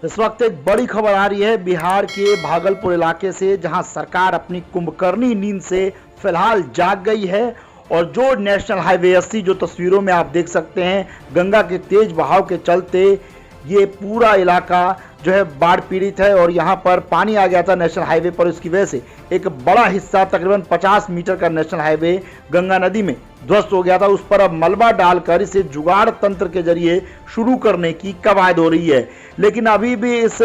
इस वक्त एक बड़ी खबर आ रही है बिहार के भागलपुर इलाके से, जहां सरकार अपनी कुंभकर्णी नींद से फिलहाल जाग गई है। और जो नेशनल हाईवे 80 जो तस्वीरों में आप देख सकते हैं, गंगा के तेज बहाव के चलते ये पूरा इलाका जो है बाढ़ पीड़ित है और यहाँ पर पानी आ गया था नेशनल हाईवे पर। इसकी वजह से एक बड़ा हिस्सा तकरीबन 50 मीटर का नेशनल हाईवे गंगा नदी में ध्वस्त हो गया था। उस पर अब मलबा डालकर इसे जुगाड़ तंत्र के जरिए शुरू करने की कवायद हो रही है। लेकिन अभी भी इस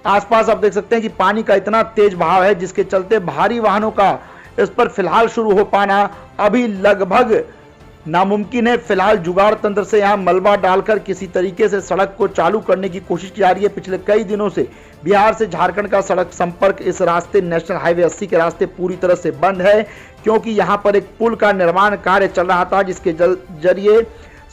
आसपास आप देख सकते हैं कि पानी का इतना तेज बहाव है, जिसके चलते भारी वाहनों का इस पर फिलहाल शुरू हो पाना अभी लगभग नामुमकिन है। फिलहाल जुगाड़ तंत्र से यहां मलबा डालकर किसी तरीके से सड़क को चालू करने की कोशिश की जा रही है। पिछले कई दिनों से बिहार से झारखंड का सड़क संपर्क इस रास्ते नेशनल हाईवे 80 के रास्ते पूरी तरह से बंद है, क्योंकि यहां पर एक पुल का निर्माण कार्य चल रहा था, जिसके जरिए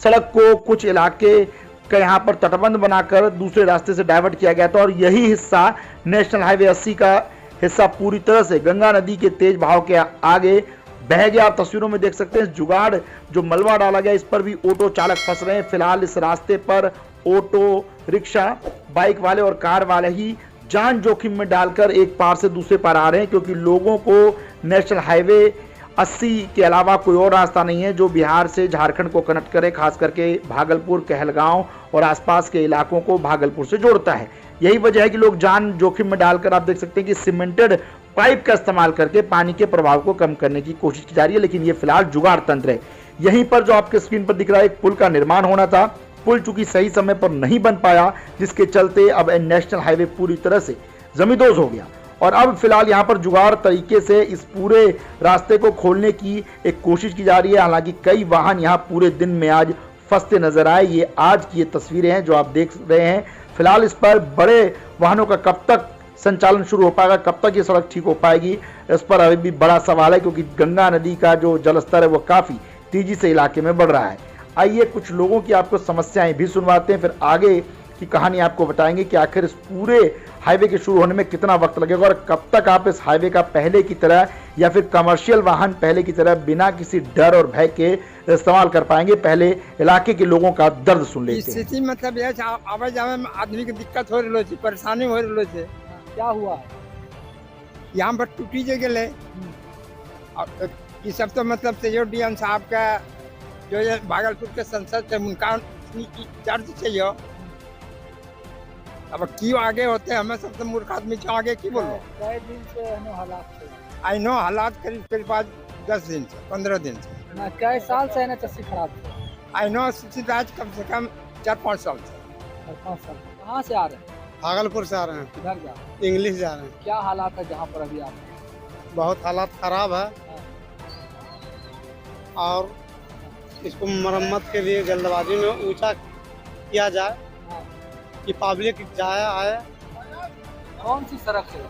सड़क को कुछ इलाके का यहां पर तटबंध बनाकर दूसरे रास्ते से डाइवर्ट किया गया था। और यही हिस्सा नेशनल हाईवे 80 का हिस्सा पूरी तरह से गंगा नदी के तेज बहाव के आगे बह गया। आप तस्वीरों में देख सकते हैं जुगाड़ जो मलबा डाला गया, इस पर भी ऑटो चालक फंस रहे हैं। फिलहाल इस रास्ते पर ऑटो रिक्शा, बाइक वाले और कार वाले ही जान जोखिम में डालकर एक पार से दूसरे पार आ रहे हैं, क्योंकि लोगों को नेशनल हाईवे 80 के अलावा कोई और रास्ता नहीं है जो बिहार से झारखंड को कनेक्ट करे, खास करके भागलपुर, कहलगांव और आसपास के इलाकों को भागलपुर से जोड़ता है। यही वजह है कि लोग जान जोखिम में डालकर आप देख सकते हैं कि सीमेंटेड पाइप का इस्तेमाल करके पानी के प्रभाव को कम करने की कोशिश की जा रही है। लेकिन ये फिलहाल जुगाड़ तंत्र है। यहीं पर जो आपके स्क्रीन पर दिख रहा है, एक पुल का निर्माण होना था, पुल चूंकि सही समय पर नहीं बन पाया, जिसके चलते अब नेशनल हाईवे पूरी तरह से जमींदोज हो गया। और अब फिलहाल यहाँ पर जुगाड़ तरीके से इस पूरे रास्ते को खोलने की एक कोशिश की जा रही है। हालांकि कई वाहन यहाँ पूरे दिन में आज फंसते नजर आए। ये आज की ये तस्वीरें हैं जो आप देख रहे हैं। फिलहाल इस पर बड़े वाहनों का कब तक संचालन शुरू हो पाएगा, कब तक ये सड़क ठीक हो पाएगी, इस पर अभी भी बड़ा सवाल है, क्योंकि गंगा नदी का जो जलस्तर है वो काफी तेजी से इलाके में बढ़ रहा है। आइए कुछ लोगों की आपको समस्याएं भी सुनवाते हैं, फिर आगे की कहानी आपको बताएंगे कि आखिर इस पूरे हाईवे के शुरू होने में कितना वक्त लगेगा और कब तक आप इस हाईवे का पहले की तरह या फिर कमर्शियल वाहन पहले की तरह बिना किसी डर और भय के इस्तेमाल कर पाएंगे। पहले इलाके के लोगों का दर्द सुन लेते हैं। स्थिति मतलब यह आवे जावे में आदमी के दिक्कत हो रही है, परेशानी हो रही है। क्या हुआ है? यहाँ पर टूटी जगह है। ये सब तो मतलब तेजोडीएम साहब का जो ये भागलपुर के संसद से उनका चर्च चाहिए। अब क्यों आगे होते हैं, हमें सब तो मूर्ख आदमी से आगे क्यों बोलो। कई दिन से हालात थे। आई नो हालात करीब 10 दिन से 15 दिन से ना कई साल से ना चस्सी खराब थे। आई नो स्थिति आज कम से कम 4-5 साल से। 5 साल कहाँ से आ रहे हैं? भागलपुर से आ रहे हैं। किधर जा रहे हैं? इंग्लिश जा रहे हैं। क्या हालात है जहाँ पर अभी आप? बहुत हालात खराब है और इसको मरम्मत के लिए जल्दबाजी में ऊंचा किया जाए कि पब्लिक जाए आए। कौन सी सड़क है?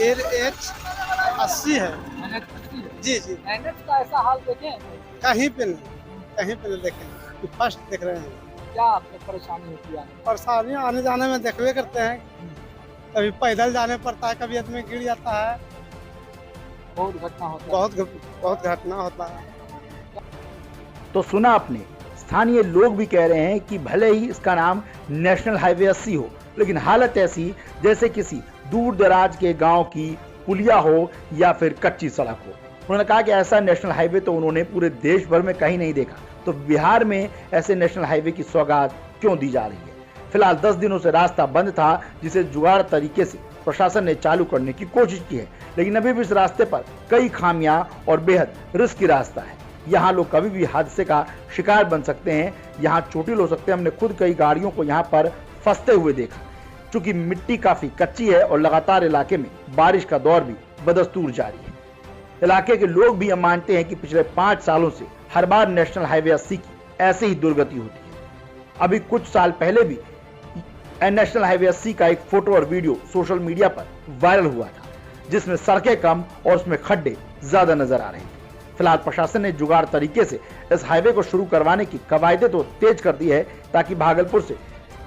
NH 80 है। जी जी। NH का ऐसा हाल देखें? कहीं पे नहीं देखें, फर्स्ट देख रहे हैं। क्या आपको परेशानी होती है? परेशानी आने जाने में देखवे करते हैं, कभी पैदल जाने पड़ता है, कभी आदमी गिर जाता है। बहुत घटना होता है। बहुत घटना होता है। तो सुना आपने, स्थानीय लोग भी कह रहे हैं कि भले ही इसका नाम नेशनल हाईवे 80 हो, लेकिन हालत ऐसी जैसे किसी दूर दराज के गांव की पुलिया हो या फिर कच्ची सड़क हो। उन्होंने कहा कि ऐसा नेशनल हाईवे तो उन्होंने पूरे देश भर में कहीं नहीं देखा, तो बिहार में ऐसे नेशनल हाईवे की सौगात क्यों दी जा रही है। फिलहाल 10 दिनों से रास्ता बंद था, जिसे जुगाड़ तरीके से प्रशासन ने चालू करने की कोशिश की है, लेकिन अभी भी इस रास्ते पर कई खामियां और बेहद रिस्की रास्ता है। यहाँ लोग कभी भी हादसे का शिकार बन सकते हैं, यहाँ चोटिल हो सकते हैं। हमने खुद कई गाड़ियों को यहाँ पर फंसते हुए देखा। चूंकि मिट्टी काफी कच्ची है और लगातार इलाके में बारिश का दौर भी बदस्तूर जारी है। इलाके के लोग भी मानते हैं कि पिछले 5 सालों से हर बार नेशनल हाईवे 80 की ऐसे ही दुर्गति होती है। अभी कुछ साल पहले भी नेशनल हाईवे 80 का एक फोटो और वीडियो सोशल मीडिया पर वायरल हुआ था, जिसमें सड़कें कम और उसमें खड्डे ज्यादा नजर आ रहे थे। फिलहाल प्रशासन ने जुगाड़ तरीके से इस हाईवे को शुरू करवाने की कवायदें तो तेज कर दी है, ताकि भागलपुर से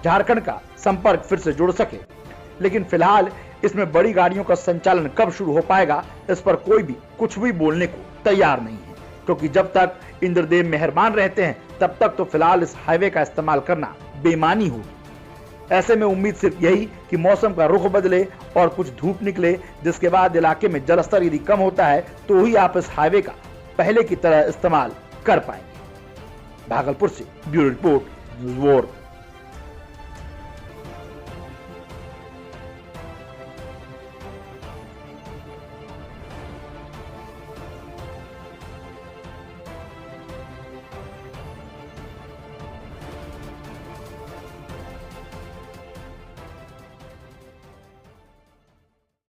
झारखंड का संपर्क फिर से जुड़ सके। लेकिन फिलहाल इसमें बड़ी गाड़ियों का संचालन कब शुरू हो पाएगा, इस पर कोई भी कुछ भी बोलने को तैयार नहीं है, क्योंकि जब तक इंद्रदेव मेहरबान रहते हैं तब तक तो फिलहाल इस हाईवे का इस्तेमाल करना बेईमानी होगी। ऐसे में उम्मीद सिर्फ यही कि मौसम का रुख बदले और कुछ धूप निकले, जिसके बाद इलाके में जलस्तर यदि कम होता है तो ही आप इस हाईवे का पहले की तरह इस्तेमाल कर पाएंगे। भागलपुर से ब्यूरो रिपोर्ट, न्यूज़ वर्ल्ड।